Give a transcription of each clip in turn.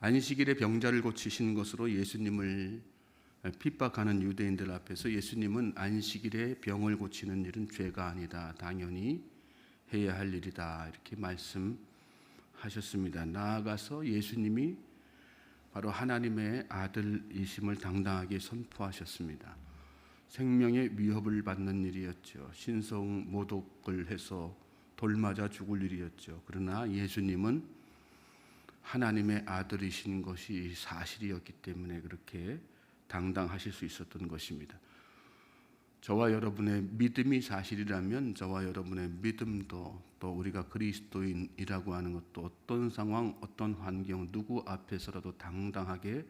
안식일에 병자를 고치신 것으로 예수님을 핍박하는 유대인들 앞에서 예수님은 안식일에 병을 고치는 일은 죄가 아니다, 당연히 해야 할 일이다, 이렇게 말씀하셨습니다. 나아가서 예수님이 바로 하나님의 아들이심을 당당하게 선포하셨습니다. 생명의 위협을 받는 일이었죠. 신성 모독을 해서 돌 맞아 죽을 일이었죠. 그러나 예수님은 하나님의 아들이신 것이 사실이었기 때문에 그렇게 당당하실 수 있었던 것입니다. 저와 여러분의 믿음이 사실이라면 저와 여러분의 믿음도, 또 우리가 그리스도인이라고 하는 것도 어떤 상황, 어떤 환경, 누구 앞에서라도 당당하게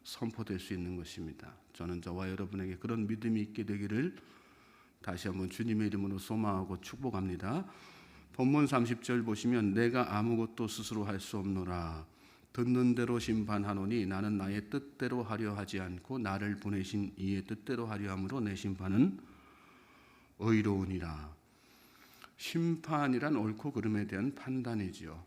선포될 수 있는 것입니다. 저는 저와 여러분에게 그런 믿음이 있게 되기를 다시 한번 주님의 이름으로 소망하고 축복합니다. 본문 30절 보시면 내가 아무것도 스스로 할 수 없노라. 듣는 대로 심판하노니 나는 나의 뜻대로 하려 하지 않고 나를 보내신 이의 뜻대로 하려 함으로 내 심판은 의로우니라. 심판이란 옳고 그름에 대한 판단이지요.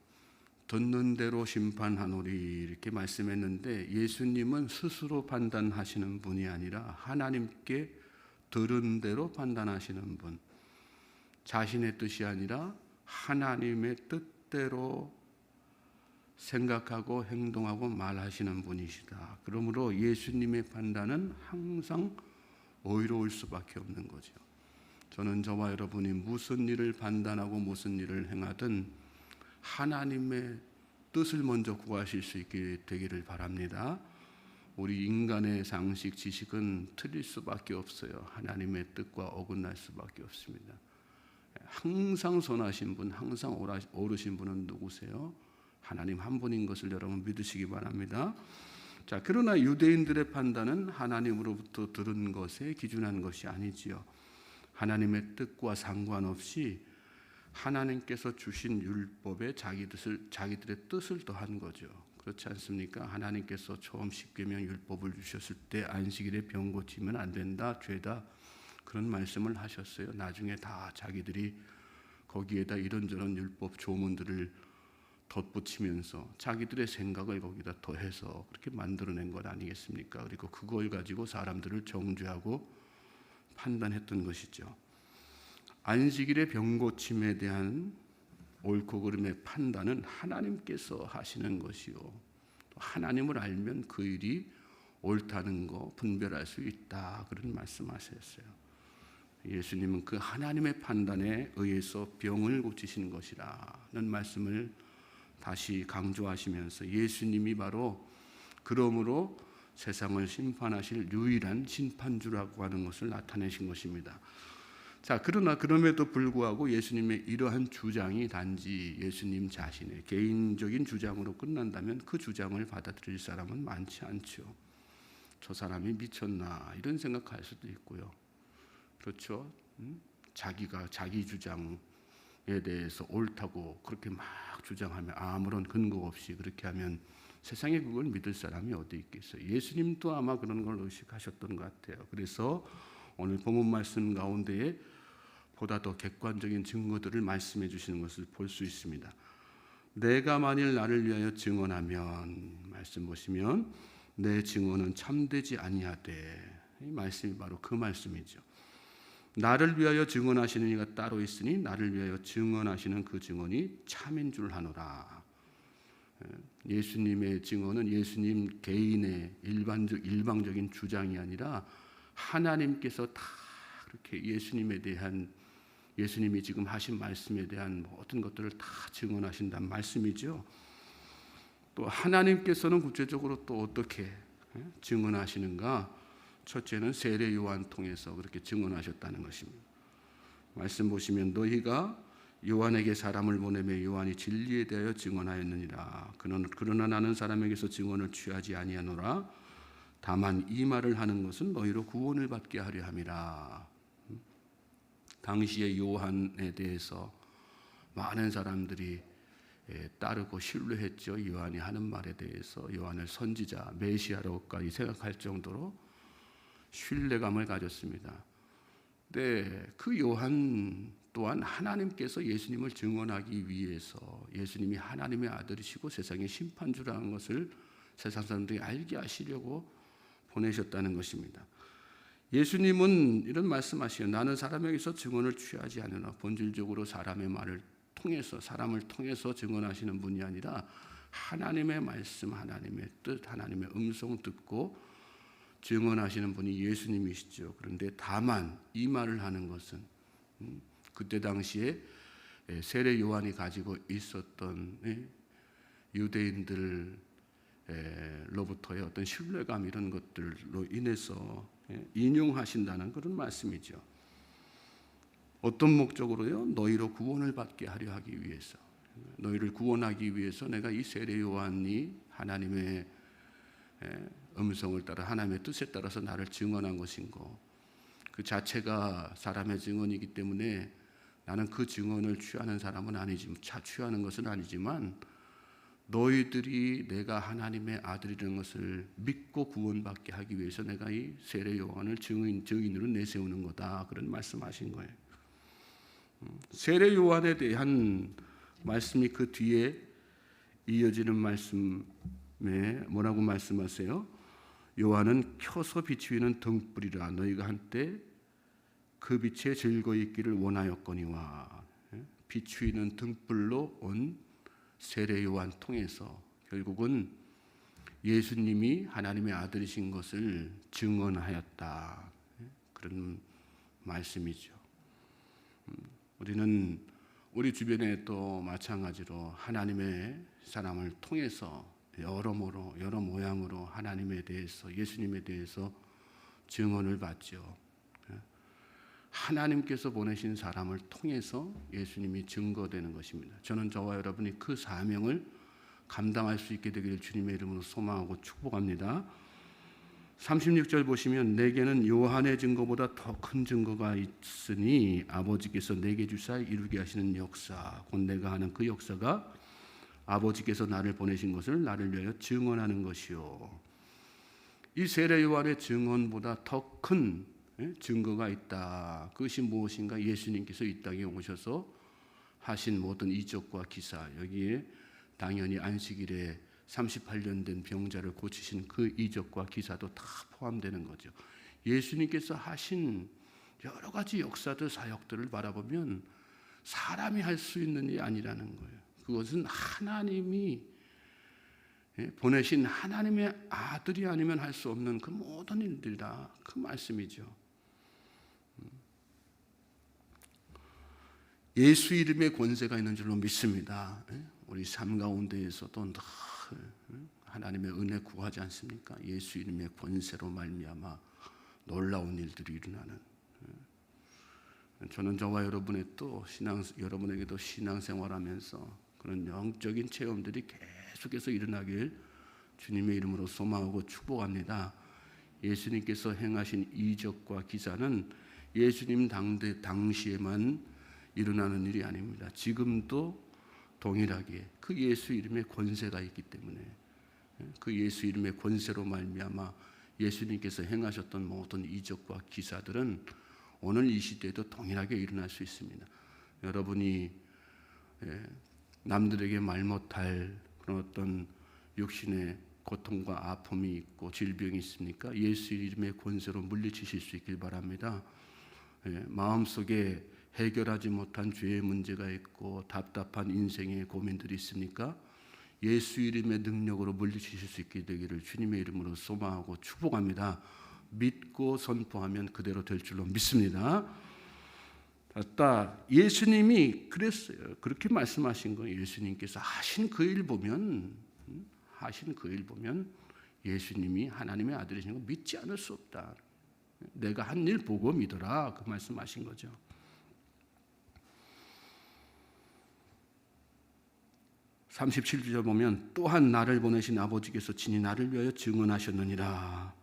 듣는 대로 심판하노리 이렇게 말씀했는데 예수님은 스스로 판단하시는 분이 아니라 하나님께 들은 대로 판단하시는 분, 자신의 뜻이 아니라 하나님의 뜻대로 생각하고 행동하고 말하시는 분이시다. 그러므로 예수님의 판단은 항상 의로울 수밖에 없는 거죠. 저는 저와 여러분이 무슨 일을 판단하고 무슨 일을 행하든 하나님의 뜻을 먼저 구하실 수 있게 되기를 바랍니다. 우리 인간의 상식, 지식은 틀릴 수밖에 없어요. 하나님의 뜻과 어긋날 수밖에 없습니다. 항상 선하신 분, 항상 옳으신 분은 누구세요? 하나님 한 분인 것을 여러분 믿으시기 바랍니다. 자, 그러나 유대인들의 판단은 하나님으로부터 들은 것에 기준한 것이 아니지요. 하나님의 뜻과 상관없이 하나님께서 주신 율법에 자기들의 뜻을 더한 거죠. 그렇지 않습니까? 하나님께서 처음 십계명 율법을 주셨을 때 안식일에 병 고치면 안 된다, 죄다, 그런 말씀을 하셨어요. 나중에 다 자기들이 거기에다 이런저런 율법 조문들을 덧붙이면서 자기들의 생각을 거기다 더해서 그렇게 만들어낸 것 아니겠습니까? 그리고 그걸 가지고 사람들을 정죄하고 판단했던 것이죠. 안식일의 병 고침에 대한 옳고 그름의 판단은 하나님께서 하시는 것이요, 또 하나님을 알면 그 일이 옳다는 거 분별할 수 있다, 그런 말씀하셨어요. 예수님은 그 하나님의 판단에 의해서 병을 고치신 것이라는 말씀을 다시 강조하시면서 예수님이 바로 그러므로 세상을 심판하실 유일한 심판주라고 하는 것을 나타내신 것입니다. 자, 그러나 그럼에도 불구하고 예수님의 이러한 주장이 단지 예수님 자신의 개인적인 주장으로 끝난다면 그 주장을 받아들일 사람은 많지 않죠. 저 사람이 미쳤나 이런 생각할 수도 있고요. 그렇죠? 자기가 자기 주장에 대해서 옳다고 그렇게 막 주장하면 아무런 근거 없이 그렇게 하면 세상에 그걸 믿을 사람이 어디 있겠어요. 예수님도 아마 그런 걸 의식하셨던 것 같아요. 그래서 오늘 본문 말씀 가운데에 보다 더 객관적인 증거들을 말씀해 주시는 것을 볼 수 있습니다. 내가 만일 나를 위하여 증언하면, 말씀 보시면 내 증언은 참되지 아니하되, 이 말씀이 바로 그 말씀이죠. 나를 위하여 증언하시는 이가 따로 있으니 나를 위하여 증언하시는 그 증언이 참인 줄 아노라. 예수님의 증언은 예수님 개인의 일방적인 주장이 아니라 하나님께서 다 그렇게 예수님이 지금 하신 말씀에 대한 모든 것들을 다 증언하신다는 말씀이죠. 또 하나님께서는 구체적으로 또 어떻게 증언하시는가? 첫째는 세례 요한 통해서 그렇게 증언하셨다는 것입니다. 말씀 보시면 너희가 요한에게 사람을 보내며 요한이 진리에 대하여 증언하였느니라. 그러나 나는 사람에게서 증언을 취하지 아니하노라. 다만 이 말을 하는 것은 너희로 구원을 받게 하려 함이라. 당시의 요한에 대해서 많은 사람들이 따르고 신뢰했죠. 요한이 하는 말에 대해서 요한을 선지자, 메시아로까지 생각할 정도로 신뢰감을 가졌습니다. 네, 그 요한 또한 하나님께서 예수님을 증언하기 위해서 예수님이 하나님의 아들이시고 세상의 심판주라는 것을 세상 사람들이 알게 하시려고 보내셨다는 것입니다. 예수님은 이런 말씀하시요. 나는 사람에게서 증언을 취하지 않으나 본질적으로 사람의 말을 통해서, 사람을 통해서 증언하시는 분이 아니라 하나님의 말씀, 하나님의 뜻, 하나님의 음성 듣고 증언하시는 분이 예수님이시죠. 그런데 다만 이 말을 하는 것은 그때 당시에 세례 요한이 가지고 있었던 유대인들로부터의 어떤 신뢰감 이런 것들로 인해서 인용하신다는 그런 말씀이죠. 어떤 목적으로요? 너희로 구원을 받게 하려 하기 위해서, 너희를 구원하기 위해서 내가 이 세례 요한이 하나님의 음성을 따라 하나님의 뜻에 따라서 나를 증언한 것인 거, 그 자체가 사람의 증언이기 때문에 나는 그 증언을 취하는 사람은 아니지만, 취하는 것은 아니지만 너희들이 내가 하나님의 아들이라는 것을 믿고 구원받게 하기 위해서 내가 이 세례 요한을 증인으로 내세우는 거다, 그런 말씀하신 거예요. 세례 요한에 대한 말씀이 그 뒤에 이어지는 말씀에 뭐라고 말씀하세요? 요한은 켜서 비추이는 등불이라 너희가 한때 그 빛에 즐거이 있기를 원하였거니와. 비추이는 등불로 온 세례 요한 통해서 결국은 예수님이 하나님의 아들이신 것을 증언하였다, 그런 말씀이죠. 우리는 우리 주변에 또 마찬가지로 하나님의 사람을 통해서 여러모로 여러 모양으로 하나님에 대해서, 예수님에 대해서 증언을 받죠. 하나님께서 보내신 사람을 통해서 예수님이 증거되는 것입니다. 저는 저와 여러분이 그 사명을 감당할 수 있게 되기를 주님의 이름으로 소망하고 축복합니다. 36절 보시면 내게는 요한의 증거보다 더 큰 증거가 있으니 아버지께서 내게 주사 이루게 하시는 역사, 곧 내가 하는 그 역사가 아버지께서 나를 보내신 것을 나를 위하여 증언하는 것이요. 이 세례 요한의 증언보다 더 큰 증거가 있다. 그것이 무엇인가? 예수님께서 이 땅에 오셔서 하신 모든 이적과 기사, 여기에 당연히 안식일에 38년 된 병자를 고치신 그 이적과 기사도 다 포함되는 거죠. 예수님께서 하신 여러 가지 역사들, 사역들을 바라보면 사람이 할 수 있는 일이 아니라는 거예요. 그것은 하나님이 보내신 하나님의 아들이 아니면 할 수 없는 그 모든 일들이다, 그 말씀이죠. 예수 이름의 권세가 있는 줄로 믿습니다. 우리 삶 가운데에서도 늘 하나님의 은혜 구하지 않습니까? 예수 이름의 권세로 말미암아 놀라운 일들이 일어나는. 저는 저와 여러분의 또 여러분에게도 신앙생활하면서 그런 영적인 체험들이 계속해서 일어나길 주님의 이름으로 소망하고 축복합니다. 예수님께서 행하신 이적과 기사는 예수님 당시에만 일어나는 일이 아닙니다. 지금도 동일하게 그 예수 이름의 권세가 있기 때문에, 그 예수 이름의 권세로 말미암아 예수님께서 행하셨던 모든 이적과 기사들은 오늘 이 시대에도 동일하게 일어날 수 있습니다. 여러분이 남들에게 말 못할 그런 어떤 육신의 고통과 아픔이 있고 질병이 있습니까? 예수 이름의 권세로 물리치실 수 있길 바랍니다. 마음속에 해결하지 못한 죄의 문제가 있고 답답한 인생의 고민들이 있습니까? 예수 이름의 능력으로 물리치실 수 있게 되기를 주님의 이름으로 소망하고 축복합니다. 믿고 선포하면 그대로 될 줄로 믿습니다. 예수님이 그랬어요. 그렇게 말씀하신 거예요. 예수님께서 하신 그 일 보면 예수님이 하나님의 아들이신 거 믿지 않을 수 없다. 내가 한 일 보고 믿어라, 그 말씀하신 거죠. (37절) 보면 또한 나를 보내신 아버지께서 친히 나를 위하여 증언하셨느니라.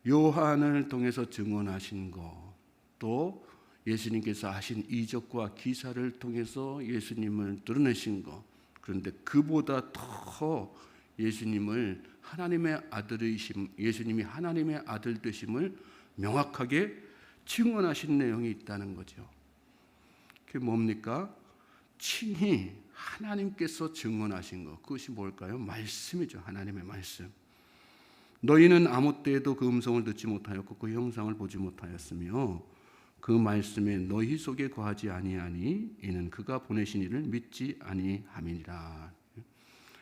요한을 통해서 증언하신 것, 또 예수님께서 하신 이적과 기사를 통해서 예수님을 드러내신 것, 그런데 그보다 더 예수님을 하나님의 아들이심, 예수님이 하나님의 아들 되심을 명확하게 증언하신 내용이 있다는 거죠. 그게 뭡니까? 친히 하나님께서 증언하신 것, 그것이 뭘까요? 말씀이죠. 하나님의 말씀. 너희는 아무 때에도 그 음성을 듣지 못하였고 그 형상을 보지 못하였으며 그 말씀에 너희 속에 거하지 아니하니 이는 그가 보내신 이를 믿지 아니함이니라.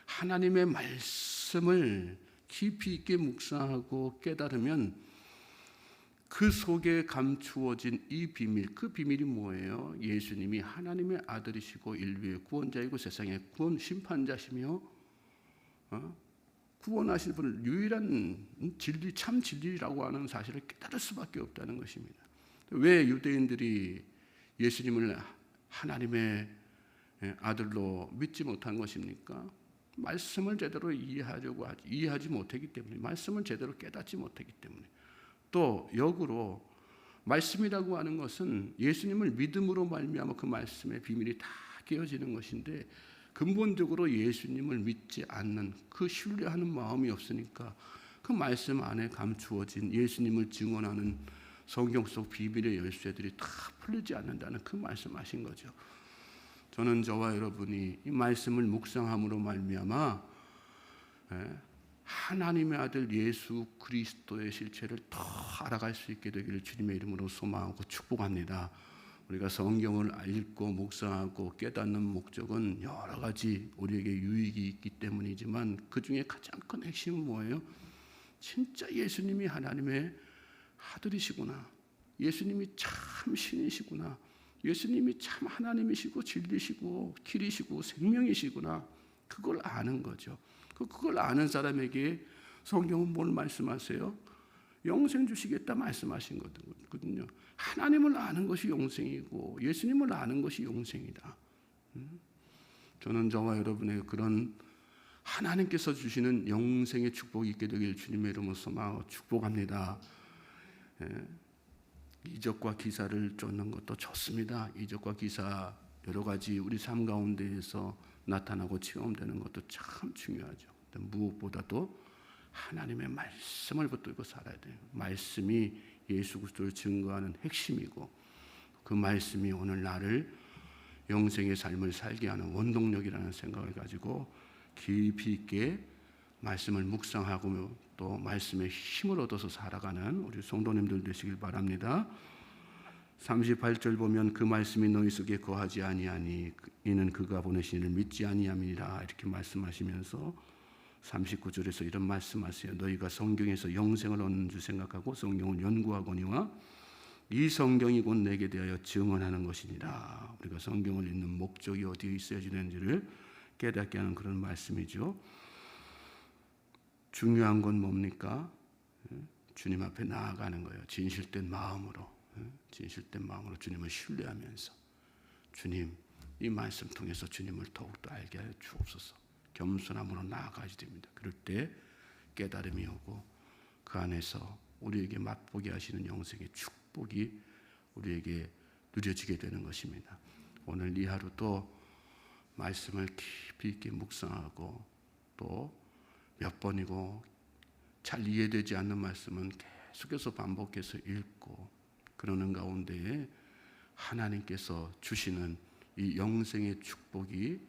하나님의 말씀을 깊이 있게 묵상하고 깨달으면 그 속에 감추어진 이 비밀, 그 비밀이 뭐예요? 예수님이 하나님의 아들이시고 인류의 구원자이고 세상의 구원 심판자시며 구원하실 분을 유일한 진리, 참 진리라고 하는 사실을 깨달을 수밖에 없다는 것입니다. 왜 유대인들이 예수님을 하나님의 아들로 믿지 못한 것입니까? 말씀을 제대로 이해하지 못했기 때문에, 말씀을 제대로 깨닫지 못했기 때문에. 또 역으로 말씀이라고 하는 것은 예수님을 믿음으로 말미암아 그 말씀의 비밀이 다 깨어지는 것인데, 근본적으로 예수님을 믿지 않는, 그 신뢰하는 마음이 없으니까 그 말씀 안에 감추어진 예수님을 증언하는 성경 속 비밀의 열쇠들이 다 풀리지 않는다는 그 말씀하신 거죠. 저는 저와 여러분이 이 말씀을 묵상함으로 말미암아 하나님의 아들 예수 그리스도의 실체를 더 알아갈 수 있게 되기를 주님의 이름으로 소망하고 축복합니다. 우리가 성경을 읽고 묵상하고 깨닫는 목적은 여러 가지 우리에게 유익이 있기 때문이지만 그 중에 가장 큰 핵심은 뭐예요? 진짜 예수님이 하나님의 아들이시구나, 예수님이 참 신이시구나, 예수님이 참 하나님이시고 진리시고 길이시고 생명이시구나, 그걸 아는 거죠. 그걸 아는 사람에게 성경은 뭘 말씀하세요? 영생 주시겠다 말씀하신 거거든요. 하나님을 아는 것이 영생이고 예수님을 아는 것이 영생이다. 저는 저와 여러분의 그런 하나님께서 주시는 영생의 축복이 있게 되길 주님의 이름으로 소망하고 축복합니다. 이적과 기사를 쫓는 것도 좋습니다. 이적과 기사 여러 가지 우리 삶 가운데에서 나타나고 체험되는 것도 참 중요하죠. 무엇보다도 하나님의 말씀을 붙들고 살아야 돼요. 말씀이 예수 그리스도를 증거하는 핵심이고 그 말씀이 오늘 나를 영생의 삶을 살게 하는 원동력이라는 생각을 가지고 깊이 있게 말씀을 묵상하고 또 말씀의 힘을 얻어서 살아가는 우리 성도님들 되시길 바랍니다. 38절 보면 그 말씀이 너희 속에 거하지 아니하니 이는 그가 보내신 이를 믿지 아니함이니라 이렇게 말씀하시면서 39절에서 이런 말씀하세요. 너희가 성경에서 영생을 얻는 줄 생각하고 성경을 연구하거니와 이 성경이 곧 내게 대하여 증언하는 것이니라. 우리가 성경을 읽는 목적이 어디에 있어야 되는지를 깨닫게 하는 그런 말씀이죠. 중요한 건 뭡니까? 주님 앞에 나아가는 거예요. 진실된 마음으로 주님을 신뢰하면서 주님, 이 말씀 통해서 주님을 더욱더 알게 하여 주옵소서. 겸손함으로 나아가야 됩니다. 그럴 때 깨달음이 오고 그 안에서 우리에게 맛보게 하시는 영생의 축복이 우리에게 누려지게 되는 것입니다. 오늘 이 하루도 말씀을 깊이 있게 묵상하고 또 몇 번이고 잘 이해되지 않는 말씀은 계속해서 반복해서 읽고 그러는 가운데에 하나님께서 주시는 이 영생의 축복이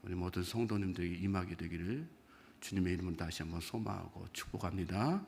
우리 모든 성도님들에게 임하게 되기를 주님의 이름으로 다시 한번 소망하고 축복합니다.